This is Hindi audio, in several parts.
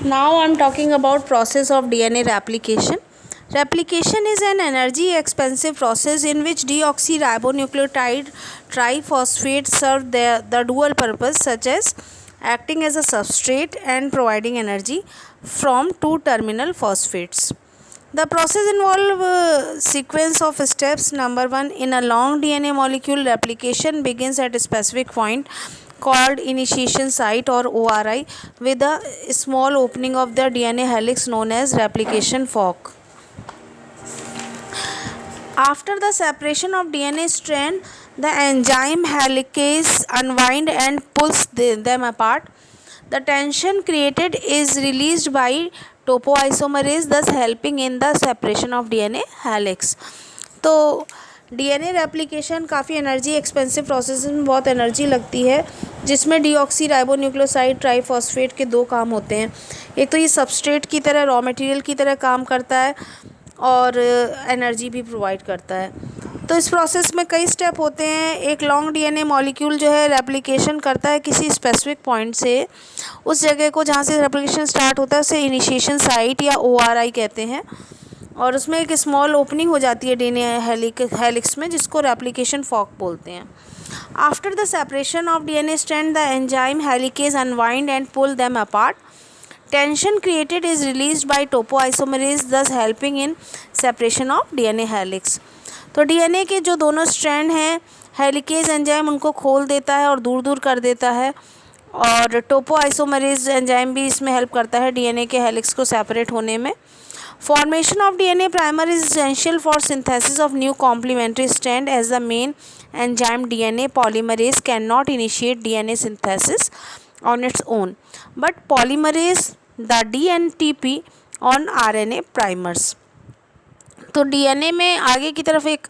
Now I'm talking about process of DNA replication. Replication is an energy expensive process in which deoxyribonucleotide triphosphates serve the dual purpose such as acting as a substrate and providing energy from two terminal phosphates. The process involves a sequence of steps. Number 1, in a long DNA molecule, replication begins at a specific point called initiation site or ORI with a small opening of the DNA helix known as replication fork. After the separation of DNA strand, the enzyme helicase unwind and pulls them apart. The tension created is released by topoisomerase, thus helping in the separation of DNA helix. तो डीएनए रेप्लिकेशन काफ़ी एनर्जी एक्सपेंसिव प्रोसेस में बहुत एनर्जी लगती है, जिसमें डीऑक्सी राइबोन्यूक्लियोसाइड ट्राइफॉस्फेट के दो काम होते हैं। एक तो ये सबस्ट्रेट की तरह रॉ मटेरियल की तरह काम करता है और एनर्जी भी प्रोवाइड करता है। तो इस प्रोसेस में कई स्टेप होते हैं। एक लॉन्ग डीएनए मॉलिक्यूल जो है रेप्लिकेशन करता है किसी स्पेसिफिक पॉइंट से, उस जगह को जहाँ से रेप्लिकेशन स्टार्ट होता है उसे इनिशिएशन साइट या ओआरआई कहते हैं, और उसमें एक स्मॉल ओपनिंग हो जाती है डीएनए हेलिक्स में, जिसको रेप्लिकेशन फॉर्क बोलते हैं। After the separation of DNA strand, the enzyme helicase unwind and pull them apart. Tension created is released by topoisomerase, thus helping in separation of DNA helix. तो डीएनए के जो दोनों स्ट्रैंड हैं, हेलिकेज एंजाइम उनको खोल देता है और दूर दूर कर देता है, और टोपोआइसोमरेज एंजाइम भी इसमें हेल्प करता है डीएनए के हेलिक्स को सेपरेट होने में. Formation of DNA primer is essential for synthesis of new complementary strand, as the main enzyme DNA polymerase cannot initiate DNA synthesis on its own, but polymerase the DNTP on RNA primers. तो डीएनए में आगे की तरफ एक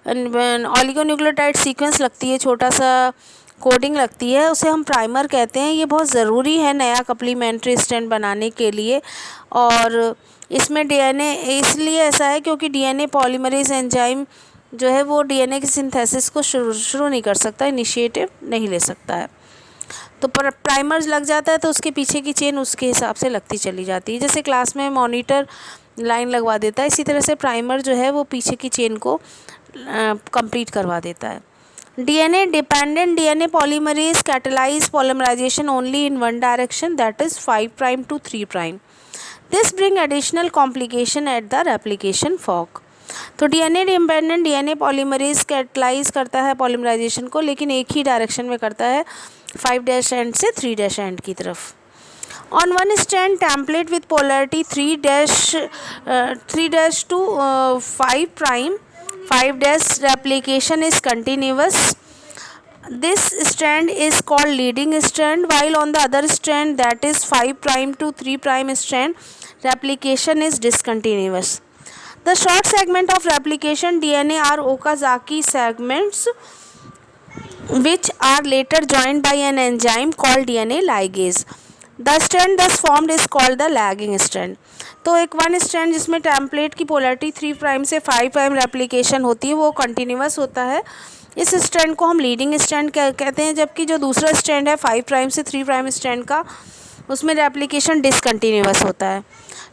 ऑलिगोन्यूक्लियोटाइड सीक्वेंस लगती है, छोटा सा कोडिंग लगती है, उसे हम प्राइमर कहते हैं. ये बहुत ज़रूरी है नया कम्प्लीमेंट्री स्ट्रैंड बनाने के लिए, और इसमें डीएनए इसलिए ऐसा है क्योंकि डीएनए पॉलीमरेज एंजाइम जो है वो डीएनए की सिंथेसिस को शुरू नहीं कर सकता, इनिशिएटिव नहीं ले सकता है. तो प्राइमर्स लग जाता है तो उसके पीछे की चेन उसके हिसाब से लगती चली जाती है. जैसे क्लास में मॉनिटर लाइन लगवा देता है, इसी तरह से प्राइमर जो है वो पीछे की चेन को कंप्लीट करवा देता है. DNA dependent DNA polymerase catalyze polymerization only in one direction, that is 5' to 3'. This bring additional complication at the replication fork. तो DNA dependent DNA polymerase catalyse करता है पॉलीमराइजेशन को, लेकिन एक ही डायरेक्शन में करता है, 5' एंड से 3' एंड की तरफ. On one strand template with polarity 3' to 5', 5' replication is continuous. This strand is called leading strand, while on the other strand, that is 5' to 3' strand, replication is discontinuous. The short segment of replication DNA are Okazaki segments, which are later joined by an enzyme called DNA ligase. The strand thus formed is called the lagging strand. तो एक वन स्ट्रैंड जिसमें टेम्पलेट की पोलरिटी 3' से 5' रेप्लिकेशन होती है वो कंटिन्यूस होता है. इस स्ट्रैंड को हम लीडिंग स्ट्रैंड कहते हैं, जबकि जो दूसरा स्ट्रैंड है 5' से 3' स्ट्रैंड का, उसमें रेप्लिकेशन डिसकंटिन्यूस होता है.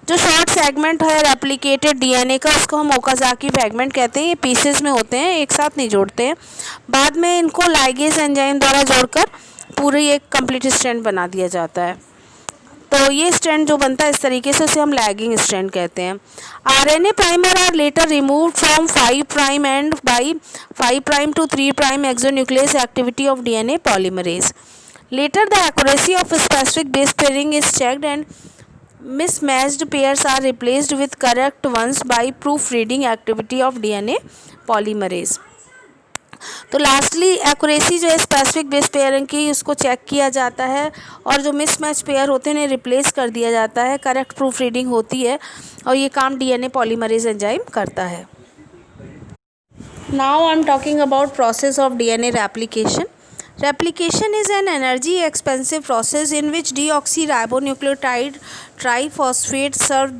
जो शॉर्ट सेगमेंट है रेप्लिकेटेड डीएनए का, उसको हम ओकाज़ाकी फ्रैगमेंट कहते हैं. ये पीसेस में होते हैं, एक साथ नहीं जोड़ते हैं. बाद में इनको लाइगेज एंजाइम द्वारा जोड़कर पूरी एक कंप्लीट स्ट्रैंड बना दिया जाता है. तो ये स्ट्रैंड जो बनता है इस तरीके से, उसे हम लैगिंग स्ट्रैंड कहते हैं. RNA primer are later removed from 5' end by 5' to 3' exonuclease activity of DNA polymerase. Later the accuracy of specific base pairing is checked and mismatched pairs are replaced with correct ones by proofreading activity of DNA polymerase. तो लास्टली एक्यूरेसी जो है स्पेसिफिक बेस पेयरिंग की, उसको चेक किया जाता है, और जो मिसमैच पेयर होते हैं उन्हें रिप्लेस कर दिया जाता है. करेक्ट प्रूफ रीडिंग होती है, और ये काम डीएनए पॉलीमरेज एंजाइम करता है. Now I am talking about process of DNA replication. Replication is an energy expensive process in which deoxyribonucleotide triphosphate serve